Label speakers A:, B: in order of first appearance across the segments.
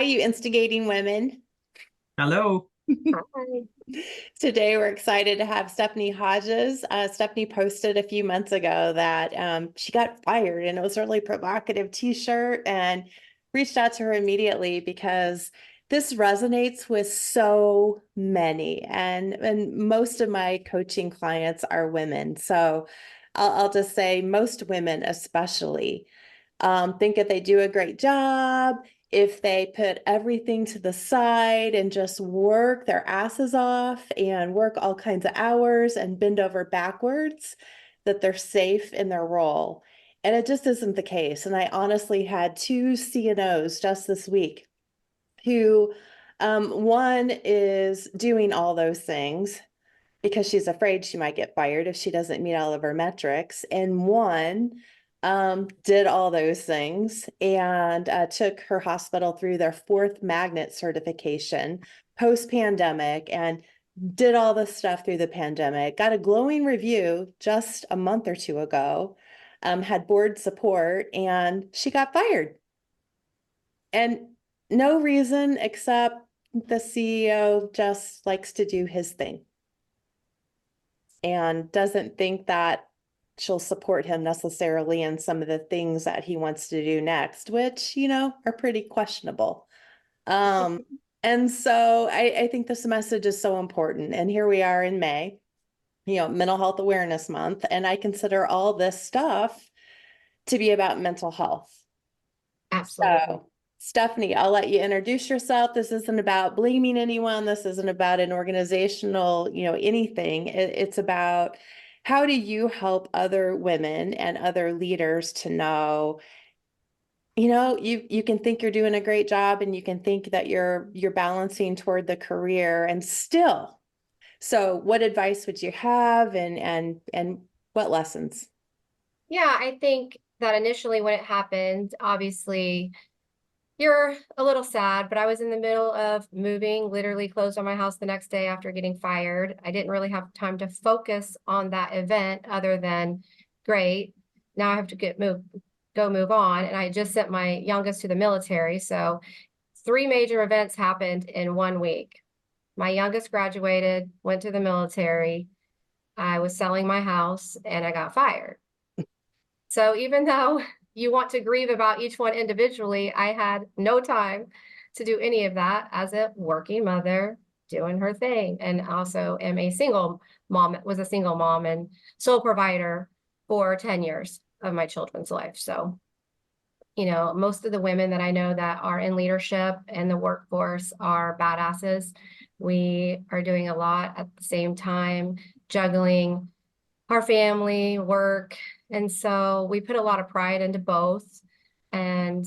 A: Are you instigating women?
B: Hello.
C: Hi.
A: Today, we're excited to have Stephanie Hodges. Stephanie posted a few months ago that she got fired, and it was a really provocative t-shirt, and reached out to her immediately because this resonates with so many, and most of my coaching clients are women. So I'll just say most women especially think that they do a great job, if they put everything to the side and just work their asses off and work all kinds of hours and bend over backwards, that they're safe in their role. And it just isn't the case. And I honestly had two CNOs just this week who, one is doing all those things because she's afraid she might get fired if she doesn't meet all of her metrics. And one did all those things and took her hospital through their fourth magnet certification post-pandemic and did all this stuff through the pandemic, got a glowing review just a month or two ago, had board support, and she got fired. And no reason except the CEO just likes to do his thing and doesn't think that she'll support him necessarily in some of the things that he wants to do next, which, are pretty questionable. Um, and so I think this message is so important. And here we are in May, Mental Health Awareness Month, and I consider all this stuff to be about mental health.
C: Absolutely.
A: So, Stephanie, I'll let you introduce yourself. This isn't about blaming anyone. This isn't about an organizational, anything. It's about how do you help other women and other leaders to know, you can think you're doing a great job and you can think that you're balancing toward the career and still. So what advice would you have and what lessons?
C: Yeah, I think that initially when it happened, obviously you're a little sad, but I was in the middle of moving, literally closed on my house the next day after getting fired. I didn't really have time to focus on that event other than great. Now I have to go move on. And I just sent my youngest to the military. So three major events happened in 1 week. My youngest graduated, went to the military. I was selling my house and I got fired. So even though you want to grieve about each one individually, I had no time to do any of that as a working mother doing her thing. And also am a single mom, was a single mom and sole provider for 10 years of my children's life. So, most of the women that I know that are in leadership and the workforce are badasses. We are doing a lot at the same time, juggling our family, work. And so we put a lot of pride into both. And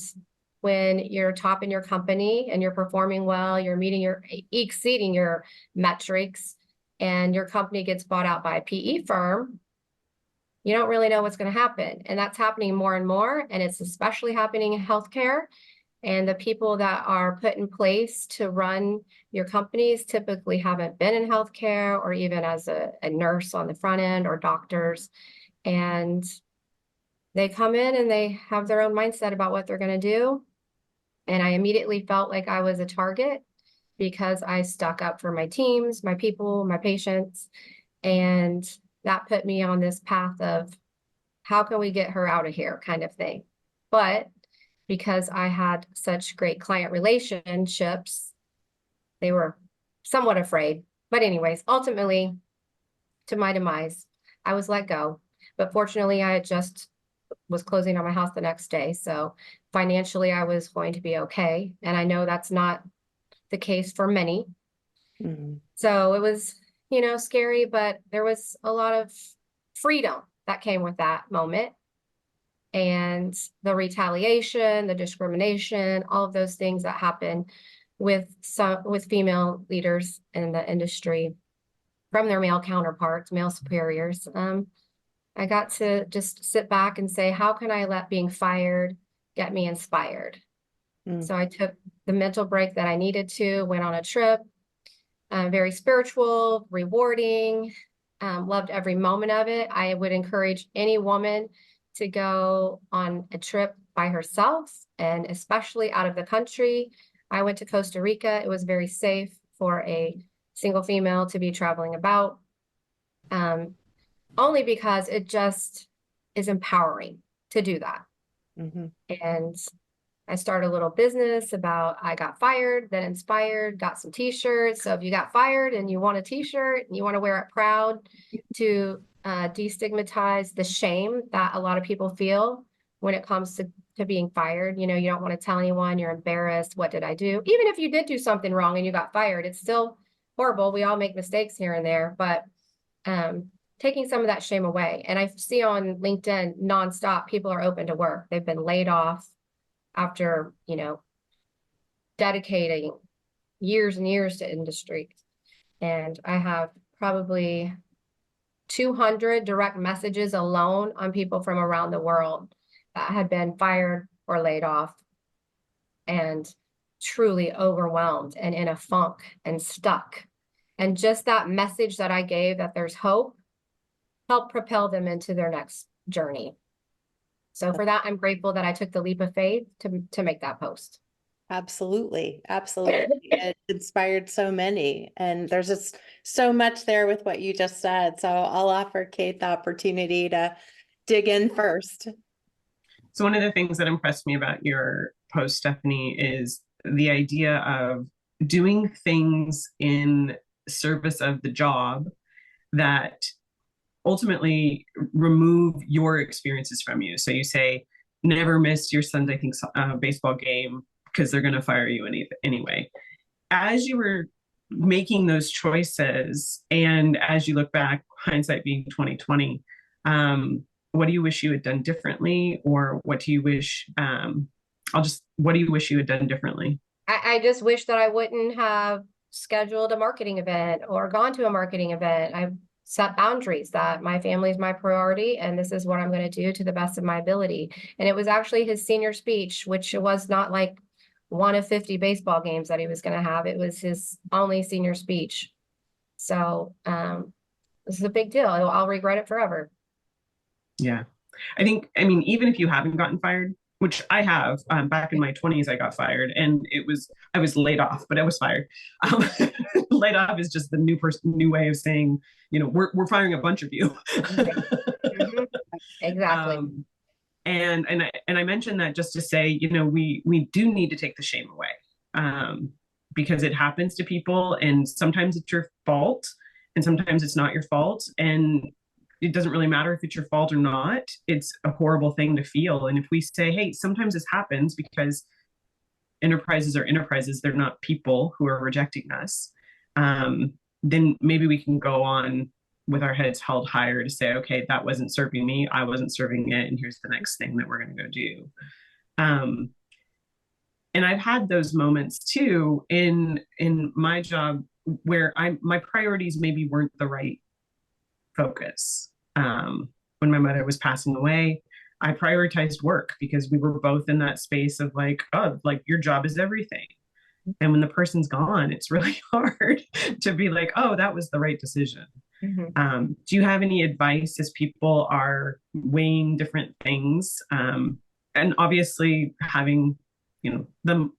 C: when you're top in your company and you're performing well, you're exceeding your metrics, and your company gets bought out by a PE firm, you don't really know what's going to happen. And that's happening more and more. And it's especially happening in healthcare. And the people that are put in place to run your companies typically haven't been in healthcare or even as a nurse on the front end or doctors. And they come in and they have their own mindset about what they're going to do. And I immediately felt like I was a target because I stuck up for my teams, my people, my patients. And that put me on this path of how can we get her out of here kind of thing. But because I had such great client relationships, they were somewhat afraid. But anyways, ultimately, to my demise, I was let go. But fortunately, I just was closing on my house the next day. So financially, I was going to be okay. And I know that's not the case for many.
A: Mhm.
C: So it was, scary, but there was a lot of freedom that came with that moment. And the retaliation, the discrimination, all of those things that happen with female leaders in the industry from their male counterparts, male superiors. I got to just sit back and say, how can I let being fired get me inspired?
A: Mm.
C: So I took the mental break that I needed to, went on a trip, very spiritual, rewarding, loved every moment of it. I would encourage any woman to go on a trip by herself and especially out of the country. I went to Costa Rica. It was very safe for a single female to be traveling about, um, only because it just is empowering to do that.
A: Mhm.
C: And I started a little business about I got fired, then inspired, got some t-shirts. So if you got fired and you want a t-shirt and you want to wear it proud to destigmatize the shame that a lot of people feel when it comes to being fired. You know, you don't want to tell anyone, you're embarrassed. What did I do? Even if you did do something wrong and you got fired, it's still horrible. We all make mistakes here and there, but taking some of that shame away. And I see on LinkedIn nonstop, people are open to work. They've been laid off after, you know, dedicating years and years to industry. And I have probably 200 direct messages alone on people from around the world that had been fired or laid off and truly overwhelmed and in a funk and stuck. And just that message that I gave that there's hope helped propel them into their next journey. So for that, I'm grateful that I took the leap of faith to make that post.
A: Absolutely. Absolutely. It inspired so many. And there's just so much there with what you just said. So I'll offer Kate the opportunity to dig in first.
B: So one of the things that impressed me about your post, Stephanie, is the idea of doing things in service of the job that ultimately remove your experiences from you. So you say, never miss your Sunday, I think, baseball game because they're going to fire you anyway. As you were making those choices, and as you look back, hindsight being 2020, what do you wish you had done differently, or what do you wish? What do you wish you had done differently?
C: I just wish that I wouldn't have scheduled a marketing event or gone to a marketing event. I set boundaries that my family is my priority and this is what I'm going to do to the best of my ability. And it was actually his senior speech, which was not like one of 50 baseball games that he was going to have. It was his only senior speech. So this is a big deal. I'll regret it forever.
B: Yeah. I mean, even if you haven't gotten fired, which I have, back in my 20s, I got fired and I was laid off, but I was fired. Laid off is just the new way of saying, you know, we're firing a bunch of you.
C: Mm-hmm. Exactly.
B: And I mentioned that just to say, you know, we do need to take the shame away, because it happens to people, and sometimes it's your fault, and sometimes it's not your fault, and it doesn't really matter if it's your fault or not. It's a horrible thing to feel, and if we say, hey, sometimes this happens because enterprises are enterprises, they're not people who are rejecting us, then maybe we can go on with our heads held higher to say, okay, that wasn't serving me, I wasn't serving it, and here's the next thing that we're going to go do. And I've had those moments too in my job where my priorities maybe weren't the right focus. When my mother was passing away, I prioritized work because we were both in that space of like, oh, like your job is everything. And when the person's gone, it's really hard to be like, oh, that was the right decision. Mm-hmm. Do you have any advice as people are weighing different things? And obviously having, you know,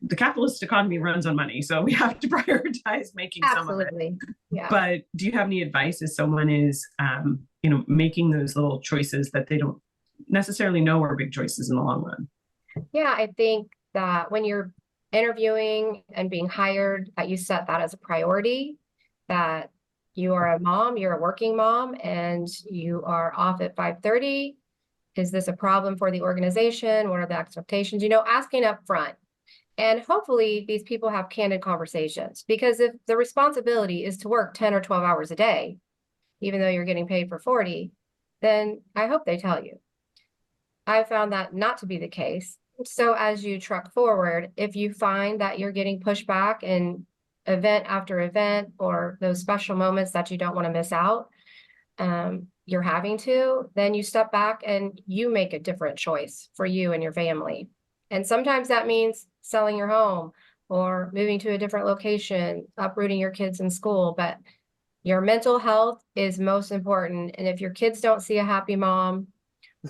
B: the capitalist economy runs on money, so we have to prioritize making
C: Absolutely.
B: some of it.
C: Yeah.
B: But do you have any advice as someone is, you know, making those little choices that they don't necessarily know are big choices in the long run?
C: Yeah, I think that when you're interviewing and being hired, that you set that as a priority, that you are a mom, you're a working mom, and you are off at 5:30. Is this a problem for the organization? What are the expectations? You know, asking up front. And hopefully these people have candid conversations, because if the responsibility is to work 10 or 12 hours a day, even though you're getting paid for 40, then I hope they tell you. I found that not to be the case. So as you truck forward, if you find that you're getting pushback in event after event, or those special moments that you don't want to miss out, you're having to, then you step back and you make a different choice for you and your family. And sometimes that means selling your home or moving to a different location, uprooting your kids in school, but your mental health is most important. And if your kids don't see a happy mom,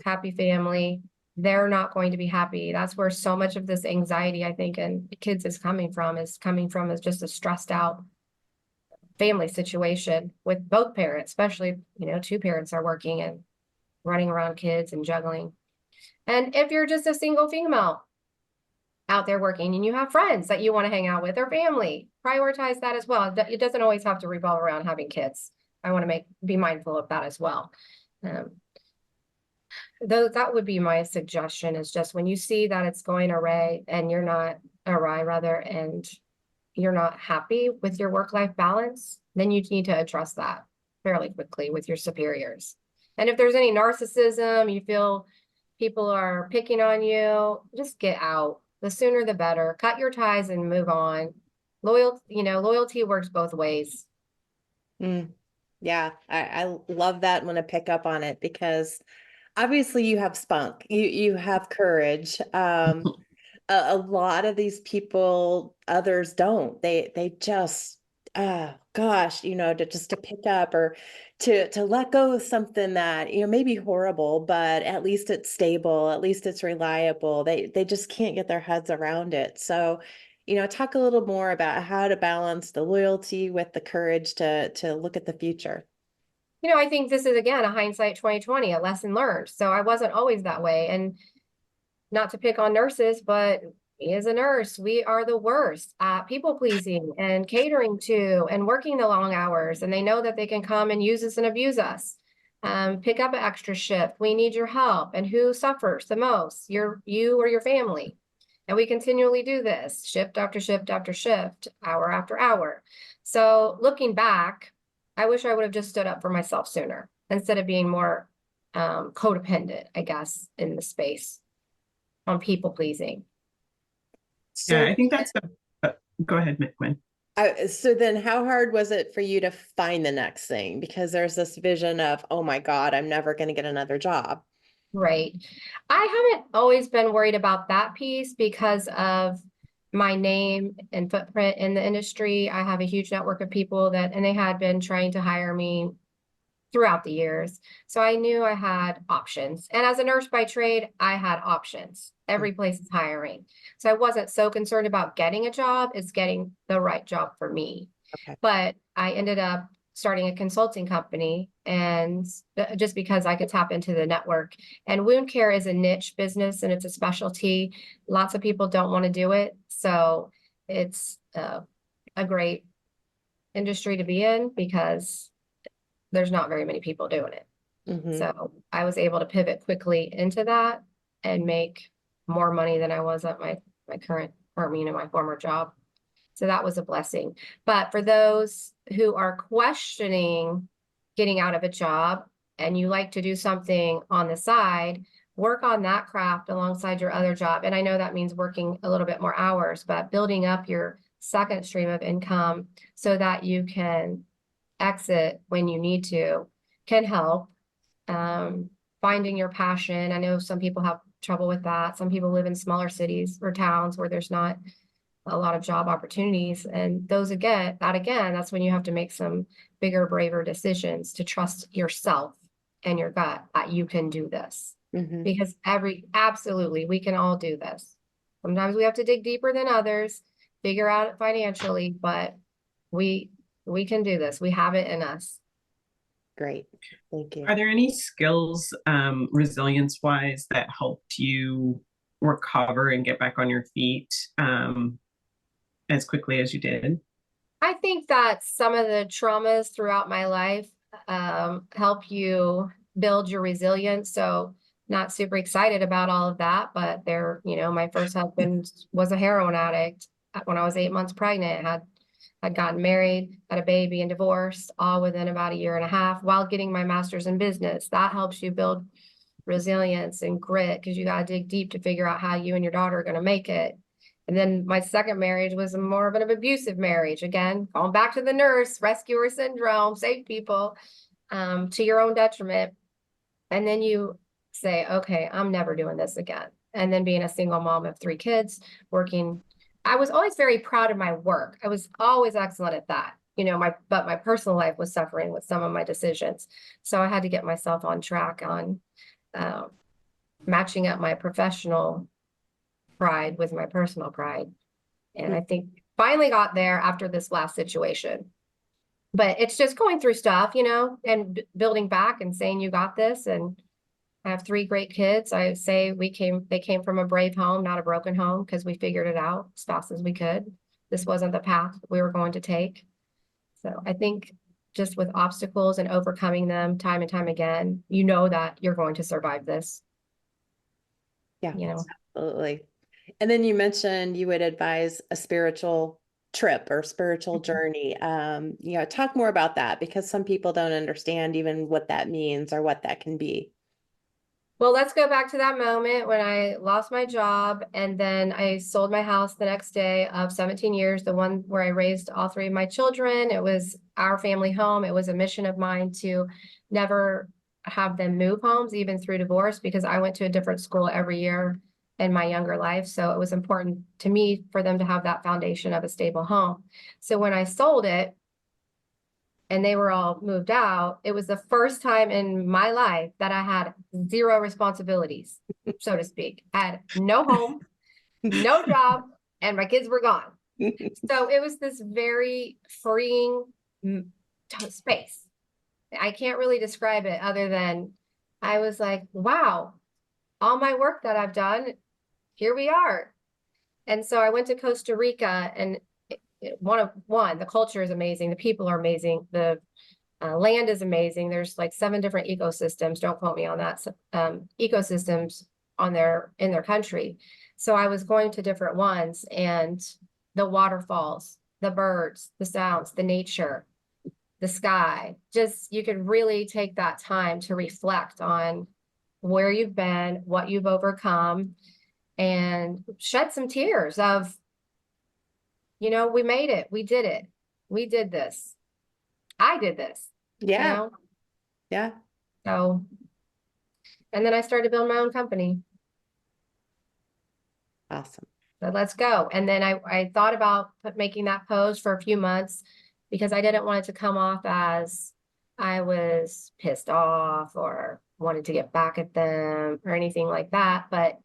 C: happy family, they're not going to be happy. That's where so much of this anxiety, I think, and kids is coming from as just a stressed out family situation with both parents, especially, two parents are working and running around kids and juggling. And if you're just a single female out there working and you have friends that you want to hang out with or family, prioritize that as well. It doesn't always have to revolve around having kids. I want to be mindful of that as well. Though that would be my suggestion, is just when you see that it's going awry and you're not awry rather, and you're not happy with your work-life balance, then you need to address that fairly quickly with your superiors. And if there's any narcissism, you feel people are picking on you, just get out. The sooner the better. Cut your ties and move on. Loyalty works both ways.
A: Yeah, I love that. I'm going to pick up on it because obviously you have spunk, you have courage. A lot of these people, others don't. They just, gosh, to pick up or to let go of something that, may be horrible, but at least it's stable, at least it's reliable. They just can't get their heads around it. So, talk a little more about how to balance the loyalty with the courage to look at the future.
C: I think this is, again, a hindsight 2020, a lesson learned. So I wasn't always that way. And not to pick on nurses, but me as a nurse, we are the worst at people pleasing and catering to and working the long hours. And they know that they can come and use us and abuse us. Pick up an extra shift. We need your help. And who suffers the most? You or your family. And we continually do this shift after shift after shift, hour after hour. So looking back, I wish I would have just stood up for myself sooner instead of being more codependent, I guess, in the space on people pleasing.
B: Yeah, I think that's go ahead, Gwen.
A: So then how hard was it for you to find the next thing? Because there's this vision of, oh my God, I'm never going to get another job.
C: Right. I haven't always been worried about that piece because of my name and footprint in the industry. I have a huge network of people and they had been trying to hire me throughout the years. So I knew I had options. And as a nurse by trade, I had options. Every place is hiring. So I wasn't so concerned about getting a job, it's getting the right job for me.
A: Okay.
C: But I ended up starting a consulting company, and just because I could tap into the network. And wound care is a niche business and it's a specialty. Lots of people don't want to do it. So it's a great industry to be in because there's not very many people doing it. So I was able to pivot quickly into that and make more money than I was at my current, or my former job. So that was a blessing. But for those who are questioning getting out of a job and you like to do something on the side, work on that craft alongside your other job. And I know that means working a little bit more hours, but building up your second stream of income so that you can exit when you need to can help. Finding your passion. I know some people have trouble with that. Some people live in smaller cities or towns where there's not a lot of job opportunities. And that's when you have to make some bigger, braver decisions to trust yourself and your gut that you can do this. Because absolutely, we can all do this. Sometimes we have to dig deeper than others, figure out it financially, but we can do this. We have it in us.
A: Great. Thank you.
B: Are there any skills, resilience wise, that helped you recover and get back on your feet as quickly as you did?
C: I think that some of the traumas throughout my life help you build your resilience. So not super excited about all of that, but my first husband was a heroin addict when I was 8 months pregnant, I'd gotten married, had a baby, and divorced all within about a year and a half while getting my master's in business. That helps you build resilience and grit because you got to dig deep to figure out how you and your daughter are going to make it. And then my second marriage was more of an abusive marriage. Again, going back to the nurse, rescuer syndrome, save people to your own detriment. And then you say, okay, I'm never doing this again. And then being a single mom of 3 kids, working, I was always very proud of my work. I was always excellent at that, but my personal life was suffering with some of my decisions. So I had to get myself on track on matching up my professional pride with my personal pride. And I think finally got there after this last situation. But it's just going through stuff, you know, and building back and saying you got this. And I have 3 great kids. I say they came from a brave home, not a broken home, because we figured it out as fast as we could. This wasn't the path we were going to take. So I think just with obstacles and overcoming them time and time again, you know that you're going to survive this.
A: Yeah,
C: You know,
A: absolutely. And then you mentioned you would advise a spiritual trip or spiritual journey. Talk more about that because some people don't understand even what that means or what that can be.
C: well, let's go back to that moment when I lost my job and then I sold my house the next day of 17 years, the one where I raised all 3 of my children. It was our family home. It was a mission of mine to never have them move homes, even through divorce, because I went to a different school every year in my younger life. So it was important to me for them to have that foundation of a stable home. So when I sold it, and they were all moved out, it was the first time in my life that I had 0 responsibilities, so to speak. I had no home, no job, and my kids were gone. So it was this very freeing space. I can't really describe it other than I was like, wow, all my work that I've done, here we are. And so I went to Costa Rica and the culture is amazing. The people are amazing. The land is amazing. There's like 7 different ecosystems. Don't quote me on that. Ecosystems in their country. So I was going to different ones and the waterfalls, the birds, the sounds, the nature, the sky. Just you could really take that time to reflect on where you've been, what you've overcome, and shed some tears of, we made it. We did it. We did this. I did this.
A: Yeah. Yeah.
C: So, and then I started building my own company.
A: Awesome.
C: So let's go. And then I thought about making that post for a few months because I didn't want it to come off as I was pissed off or wanted to get back at them or anything like that. But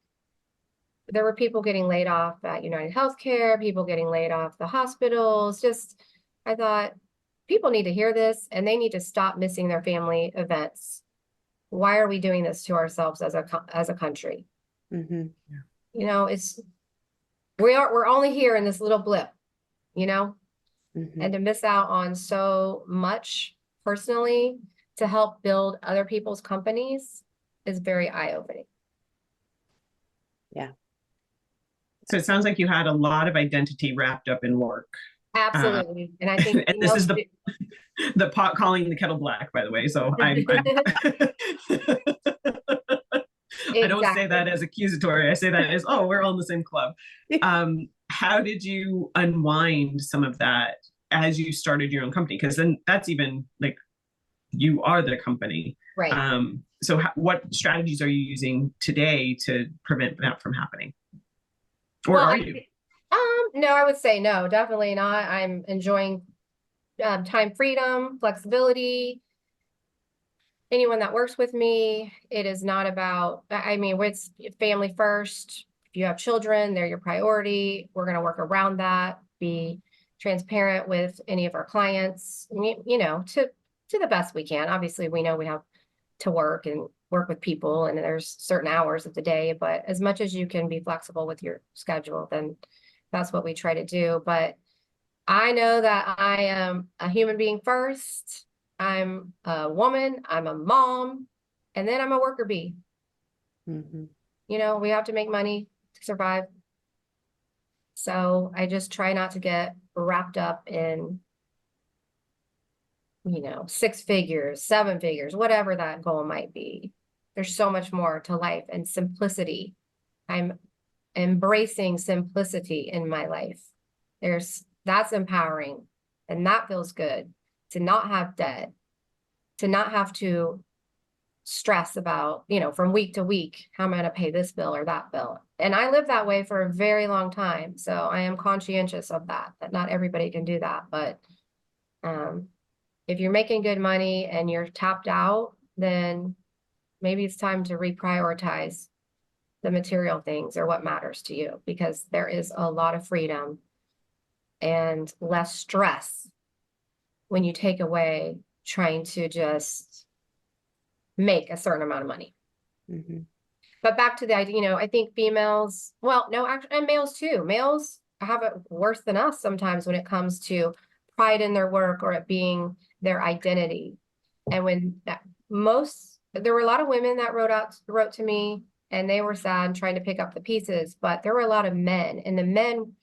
C: there were people getting laid off at United Healthcare, people getting laid off the hospitals. I thought people need to hear this and they need to stop missing their family events. Why are we doing this to ourselves as a country?
A: Mm-hmm.
C: We're only here in this little blip,
A: Mm-hmm.
C: and to miss out on so much personally to help build other people's companies is very eye-opening.
A: Yeah.
B: So it sounds like you had a lot of identity wrapped up in work.
C: Absolutely. And I think
B: and this is the pot calling the kettle black, by the way. So I don't say that as accusatory. I say that as, oh, we're all in the same club. How did you unwind some of that as you started your own company? Because then that's even like you are the company.
C: Right.
B: So what strategies are you using today to prevent that from happening? Or are you?
C: No, I would say no, definitely not. I'm enjoying time freedom, flexibility. Anyone that works with me, it is not about, it's family first. If you have children, they're your priority. We're going to work around that, be transparent with any of our clients, to the best we can. Obviously, we know we have to work with people and there's certain hours of the day, but as much as you can be flexible with your schedule, then that's what we try to do. But I know that I am a human being first. I'm a woman, I'm a mom, and then I'm a worker bee.
A: Mm-hmm.
C: We have to make money to survive. So I just try not to get wrapped up in, 6 figures, 7 figures, whatever that goal might be. There's so much more to life and simplicity. I'm embracing simplicity in my life. That's empowering and that feels good to not have debt, to not have to stress about, from week to week, how am I going to pay this bill or that bill? And I lived that way for a very long time. So I am conscientious of that not everybody can do that. But if you're making good money and you're tapped out, then maybe it's time to reprioritize the material things are what matters to you, because there is a lot of freedom and less stress when you take away trying to just make a certain amount of money.
A: Mhm.
C: But back to the idea, you know, I think females, well, no, actually, and males too. Males have it worse than us sometimes when it comes to pride in their work or it being their identity. And when there were a lot of women that wrote to me, and they were sad trying to pick up the pieces, but there were a lot of men, and the men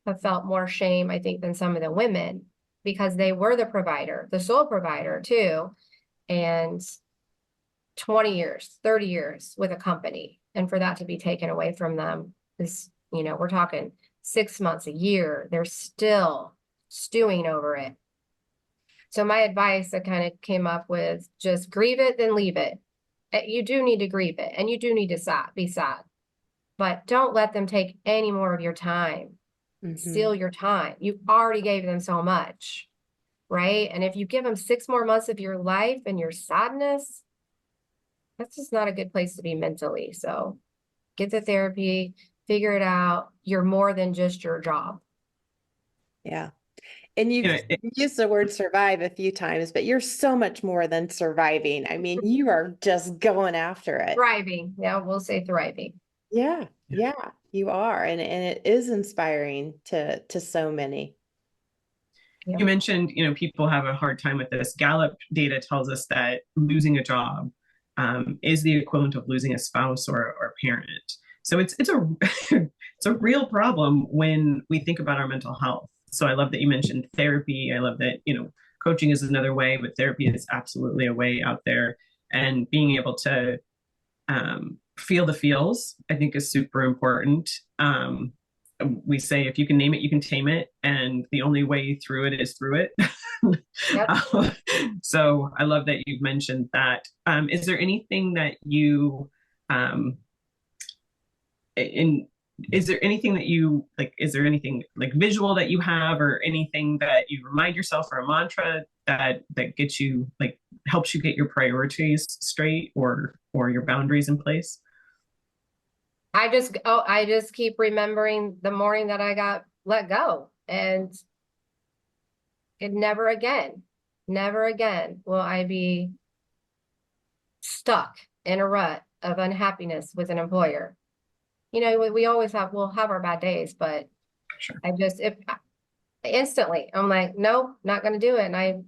C: have felt more shame, I think, than some of the women, because they were the provider, the sole provider too. And 20 years, 30 years with a company, and for that to be taken away from them is, you know, we're talking 6 months, a year, they're still stewing over it. So my advice that kind of came up with, just grieve it, then leave it. You do need to grieve it, and you do need to be sad, but don't let them take any more of your time.
A: Mhm.
C: Steal your time. You already gave them so much, right? And if you give them 6 more months of your life and your sadness, that's just not a good place to be mentally. So get the therapy, figure it out. You're more than just your job.
A: Yeah. And you've
B: You know,
A: used the word survive a few times, but you're so much more than surviving. I mean, you are just going after it.
C: Thriving. Yeah, we'll say thriving.
A: Yeah, yeah, you are. And it is inspiring to so many.
C: Yeah.
B: you mentioned, you know, people have a hard time with this. Gallup data tells us that losing a job is the equivalent of losing a spouse or parent. So it's a it's a real problem when we think about our mental health. So I love that you mentioned therapy. I love that, you know, coaching is another way, but therapy is absolutely a way out there. And being able to feel the feels, I think, is super important. We say if you can name it, you can tame it, and the only way through it is through it.
C: Yep.
B: So I love that you've mentioned that. Is there anything that you in is there anything that you like, is there anything like visual that you have, or anything that you remind yourself, or a mantra that gets you, like, helps you get your priorities straight, or your boundaries in place?
C: I just keep remembering the morning that I got let go, and never again will I be stuck in a rut of unhappiness with an employer. You know, we'll have our bad days, but
B: Sure.
C: if instantly I'm like, no, not going to do it. And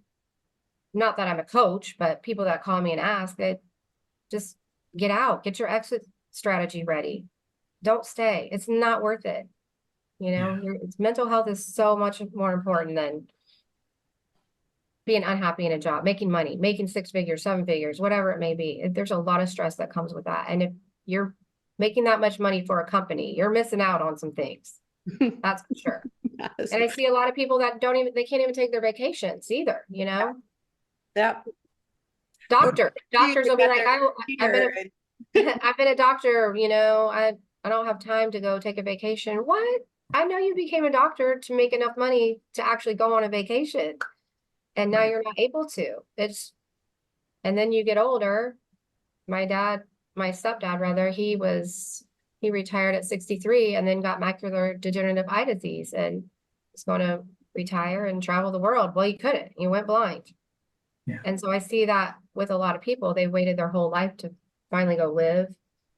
C: not that I'm a coach, but people that call me and ask, that just get out, get your exit strategy ready. Don't stay. It's not worth it. You know, mental health is so much more important than being unhappy in a job, making money, making 6 figures, 7 figures, whatever it may be. There's a lot of stress that comes with that. And if you're making that much money for a company, you're missing out on some things. That's for sure.
A: Yes.
C: And I see a lot of people that they can't even take their vacations either, you know?
A: Yep.
C: Doctors will be like,
A: Here,
C: I've been a doctor, you know, I don't have time to go take a vacation. What? I know you became a doctor to make enough money to actually go on a vacation, and now you're not able to. And then you get older. My stepdad rather, he retired at 63 and then got macular degenerative eye disease, and was going to retire and travel the world. Well, he couldn't. He went blind.
B: Yeah.
C: And so I see that with a lot of people. They waited their whole life to finally go live,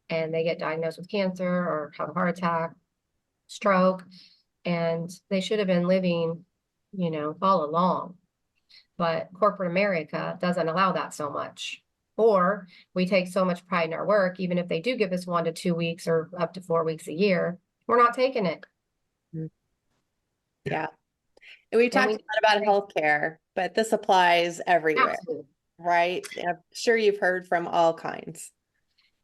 C: and they get diagnosed with cancer or have a heart attack, stroke, and they should have been living, you know, all along. But corporate America doesn't allow that so much. Or we take so much pride in our work, even if they do give us 1 to 2 weeks or up to 4 weeks a year, we're not taking it.
A: yeah. And we talked a lot about healthcare, but this applies everywhere,
C: Absolutely.
A: right? I'm sure you've heard from all kinds.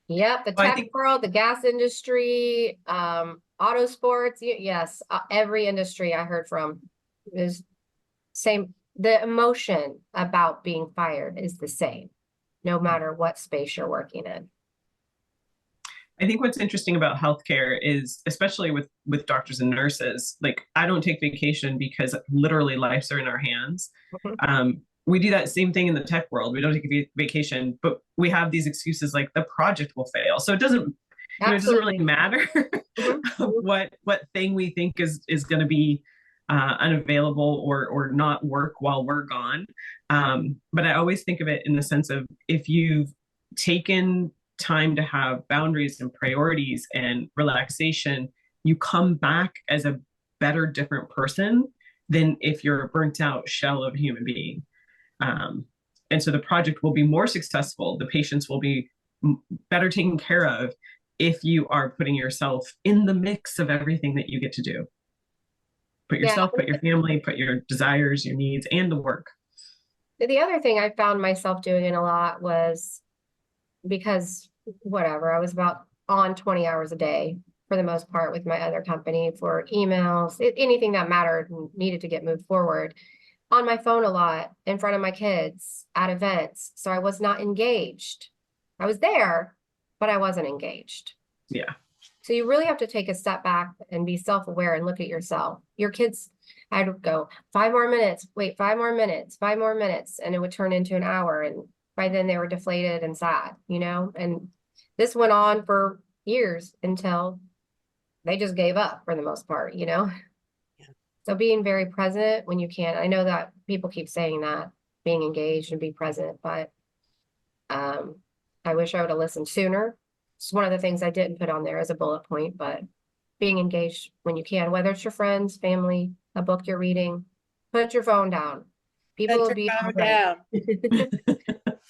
C: Yep, the tech world, the gas industry, auto sports. Yes, every industry I heard from is same. The emotion about being fired is the same, no matter what space you're working in.
B: I think what's interesting about healthcare is, especially with doctors and nurses, like, I don't take vacation because literally lives are in our hands. We do that same thing in the tech world. We don't take a vacation, but we have these excuses like the project will fail. So it doesn't, It doesn't really
C: Absolutely.
B: matter
C: Mhm, mhm.
B: what thing we think is going to be unavailable or not work while we're gone. But I always think of it in the sense of, if you've taken time to have boundaries and priorities and relaxation, you come back as a better, different person than if you're a burnt out shell of a human being. Um, and so the project will be more successful. The patients will be better taken care of if you are putting yourself in the mix of everything that you get to do. Put
C: Yeah.
B: yourself, put your family, put your desires, your needs, and the work.
C: The other thing I found myself doing a lot was, because whatever, I was about on 20 hours a day for the most part with my other company for emails, anything that mattered and needed to get moved forward, on my phone a lot in front of my kids at events. So I was not engaged. I was there, but I wasn't engaged.
B: Yeah.
C: So you really have to take a step back and be self-aware and look at yourself. Your kids, I'd go 5 more minutes, wait, 5 more minutes, 5 more minutes, and it would turn into an hour. And by then they were deflated and sad, and this went on for years until they just gave up for the most part.
A: Yeah.
C: So being very present when you can. I know that people keep saying that, being engaged and be present, but um, I wish I would have listened sooner. It's one of the things I didn't put on there as a bullet point, but being engaged when you can, whether it's your friends, family, a book you're reading, put your phone down. People
A: Put
C: will
A: your
C: be all
A: phone
C: right.
A: down.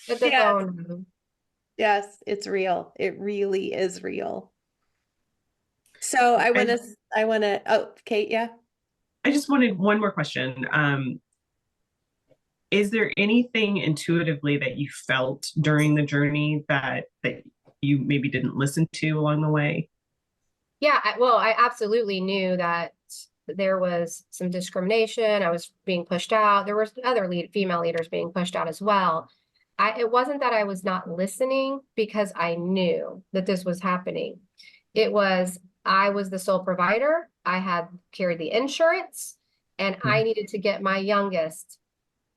C: Put the
A: Yes,
C: phone down.
A: yes, it's real. It really is real. So
B: And
A: oh, Kate, yeah.
B: I just wanted one more question. Is there anything intuitively that you felt during the journey that you maybe didn't listen to along the way?
C: Yeah, well, I absolutely knew that there was some discrimination. I was being pushed out. There were other female leaders being pushed out as well. It wasn't that I was not listening because I knew that this was happening. It was, I was the sole provider. I had carried the insurance, and I needed to get my youngest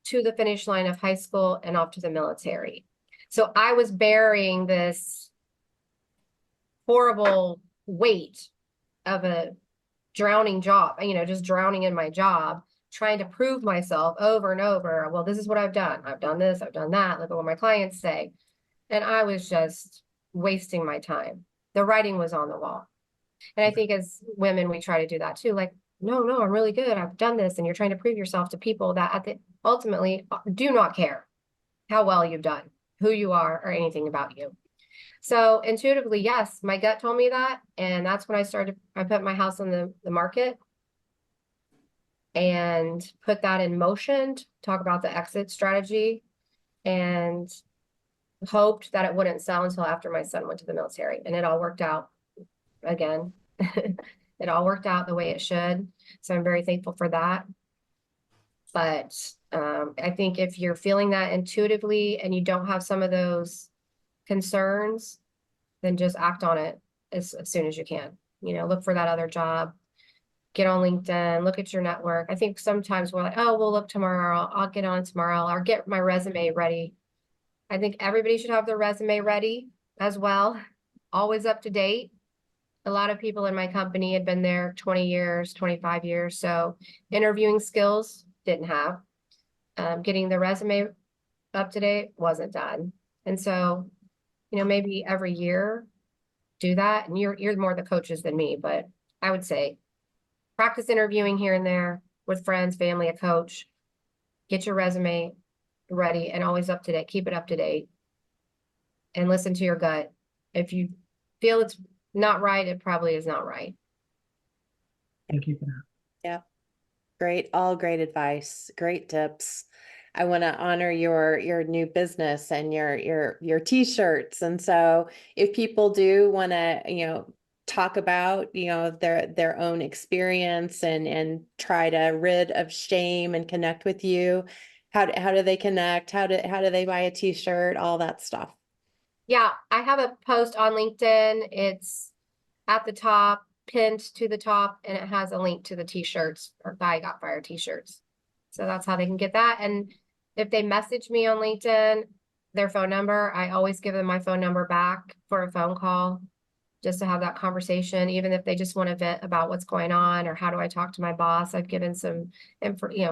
C: to the finish line of high school and off to the military. So I was bearing this horrible weight of a drowning job, just drowning in my job, trying to prove myself over and over. Well, this is what I've done. I've done this, I've done that. Look at what my clients say. And I was just wasting my time. The writing was on the wall. And I think as women, we try to do that too. Like, no, I'm really good. I've done this. And you're trying to prove yourself to people that ultimately do not care how well you've done, who you are, or anything about you. So intuitively, yes, my gut told me that. And that's when I put my house on the market and put that in motion, to talk about the exit strategy, and hoped that it wouldn't sell until after my son went to the military. And it all worked out again. It all worked out the way it should. So I'm very thankful for that. But I think if you're feeling that intuitively and you don't have some of those concerns, then just act on it as soon as you can. Look for that other job, get on LinkedIn, look at your network. I think sometimes we're like, oh, we'll look tomorrow. I'll get on tomorrow, or get my resume ready. I think everybody should have their resume ready as well, always up to date. A lot of people in my company had been there 20 years, 25 years. So interviewing skills didn't have. Getting the resume up to date wasn't done. And so, maybe every year do that. And you're more the coaches than me, but I would say practice interviewing here and there with friends, family, a coach. Get your resume ready and always up to date. Keep it up to date and listen to your gut. If you feel it's not right, it probably is not right.
B: Thank you for that.
A: Yeah. Great. All great advice. Great tips. I want to honor your new business and your t-shirts. And so if people do want to, talk about, their own experience and try to rid of shame and connect with you, how do they connect? How do they buy a t-shirt? All that stuff.
C: Yeah, I have a post on LinkedIn. It's at the top, pinned to the top, and it has a link to the t-shirts, or I Got Fired t-shirts. So that's how they can get that. And if they message me on LinkedIn, their phone number, I always give them my phone number back for a phone call, just to have that conversation, even if they just want to vent about what's going on or how do I talk to my boss. I've given some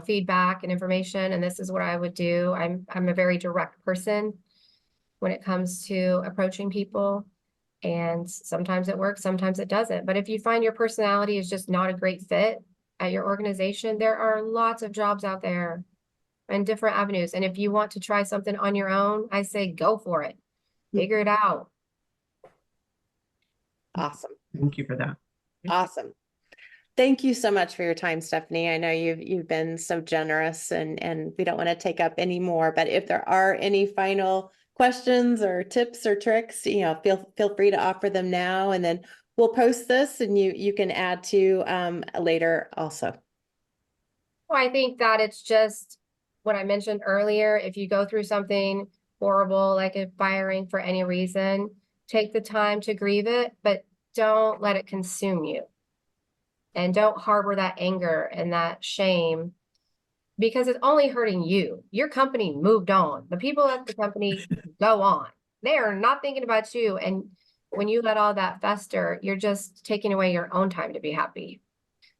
C: feedback and information, and this is what I would do. I'm a very direct person when it comes to approaching people. And sometimes it works, sometimes it doesn't. But if you find your personality is just not a great fit at your organization, there are lots of jobs out there and different avenues. And if you want to try something on your own, I say go for it. Figure it out.
A: Awesome.
B: Thank you for that.
A: Awesome. Thank you so much for your time, Stephanie. I know you've been so generous, and we don't want to take up any more, but if there are any final questions or tips or tricks, feel free to offer them now, and then we'll post this and you can add to later also.
C: Well, I think that it's just what I mentioned earlier. If you go through something horrible, like a firing for any reason, take the time to grieve it, but don't let it consume you. And don't harbor that anger and that shame, because it's only hurting you. Your company moved on. The people at the company go on. They are not thinking about you. And when you let all that fester, you're just taking away your own time to be happy.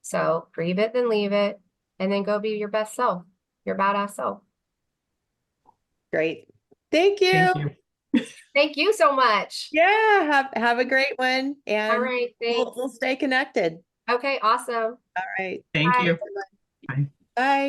C: So grieve it, then leave it, and then go be your best self, your badass self.
A: Great. Thank you.
B: Thank you.
C: Thank you so much.
A: Yeah, have a great one, and
C: All right, thanks.
A: we'll stay connected.
C: Okay, awesome.
A: All right.
B: Thank
C: Bye.
B: you. Bye.
A: Bye.